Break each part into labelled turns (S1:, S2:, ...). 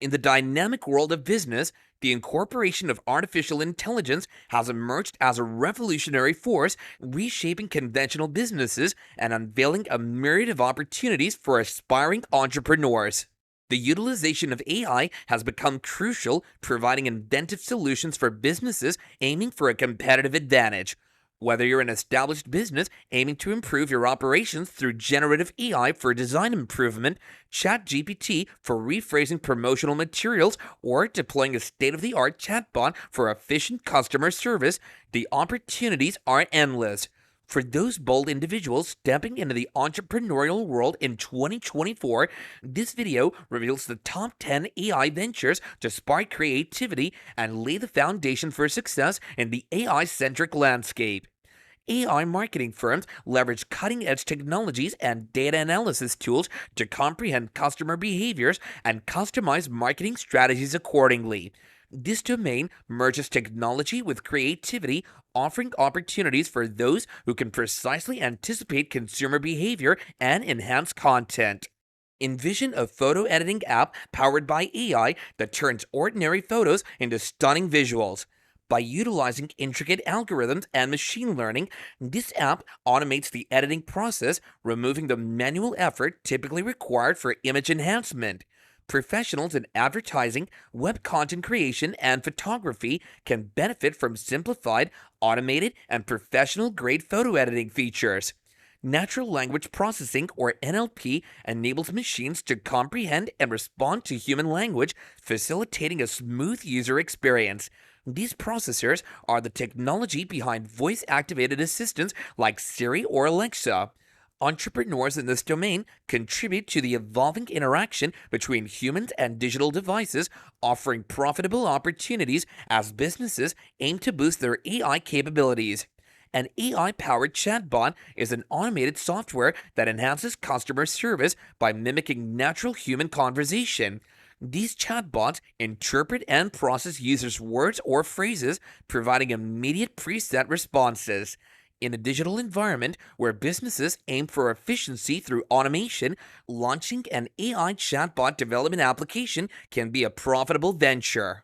S1: In the dynamic world of business, the incorporation of artificial intelligence has emerged as a revolutionary force, reshaping conventional businesses and unveiling a myriad of opportunities for aspiring entrepreneurs. The utilization of AI has become crucial, providing inventive solutions for businesses aiming for a competitive advantage. Whether you're an established business aiming to improve your operations through generative AI for design improvement, ChatGPT for rephrasing promotional materials, or deploying a state-of-the-art chatbot for efficient customer service, the opportunities are endless. For those bold individuals stepping into the entrepreneurial world in 2024, this video reveals the top 10 AI ventures to spark creativity and lay the foundation for success in the AI-centric landscape. AI marketing firms leverage cutting-edge technologies and data analysis tools to comprehend customer behaviors and customize marketing strategies accordingly. This domain merges technology with creativity, offering opportunities for those who can precisely anticipate consumer behavior and enhance content. Envision a photo editing app powered by AI that turns ordinary photos into stunning visuals. By utilizing intricate algorithms and machine learning, this app automates the editing process, removing the manual effort typically required for image enhancement. Professionals in advertising, web content creation, and photography can benefit from simplified, automated, and professional-grade photo editing features. Natural language processing, or NLP, enables machines to comprehend and respond to human language, facilitating a smooth user experience. These processors are the technology behind voice-activated assistants like Siri or Alexa. Entrepreneurs in this domain contribute to the evolving interaction between humans and digital devices, offering profitable opportunities as businesses aim to boost their AI capabilities. An AI-powered chatbot is an automated software that enhances customer service by mimicking natural human conversation. These chatbots interpret and process users' words or phrases, providing immediate preset responses. In a digital environment where businesses aim for efficiency through automation, launching an AI chatbot development application can be a profitable venture.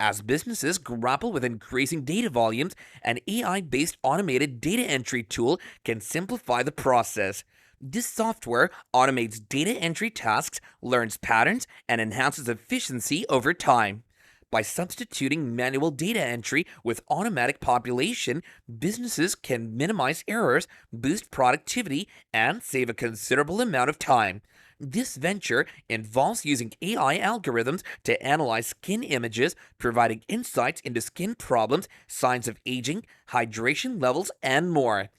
S1: As businesses grapple with increasing data volumes, an AI-based automated data entry tool can simplify the process. This software automates data entry tasks, learns patterns, and enhances efficiency over time. By substituting manual data entry with automatic population, businesses can minimize errors, boost productivity, and save a considerable amount of time. This venture involves using AI algorithms to analyze skin images, providing insights into skin problems, signs of aging, hydration levels, and more.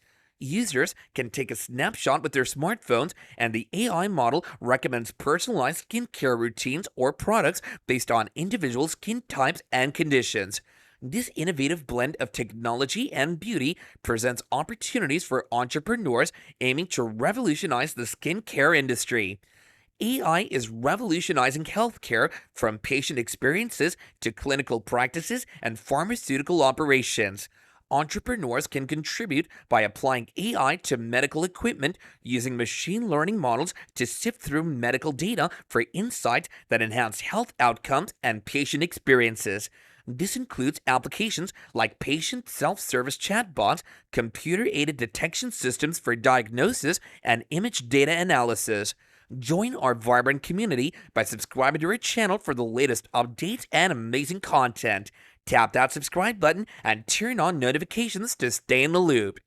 S1: Users can take a snapshot with their smartphones, and the AI model recommends personalized skincare routines or products based on individual skin types and conditions. This innovative blend of technology and beauty presents opportunities for entrepreneurs aiming to revolutionize the skincare industry. AI is revolutionizing healthcare, from patient experiences to clinical practices and pharmaceutical operations. Entrepreneurs can contribute by applying AI to medical equipment, using machine learning models to sift through medical data for insights that enhance health outcomes and patient experiences. This includes applications like patient self-service chatbots, computer-aided detection systems for diagnosis, and image data analysis. Join our vibrant community by subscribing to our channel for the latest updates and amazing content. Tap that subscribe button and turn on notifications to stay in the loop.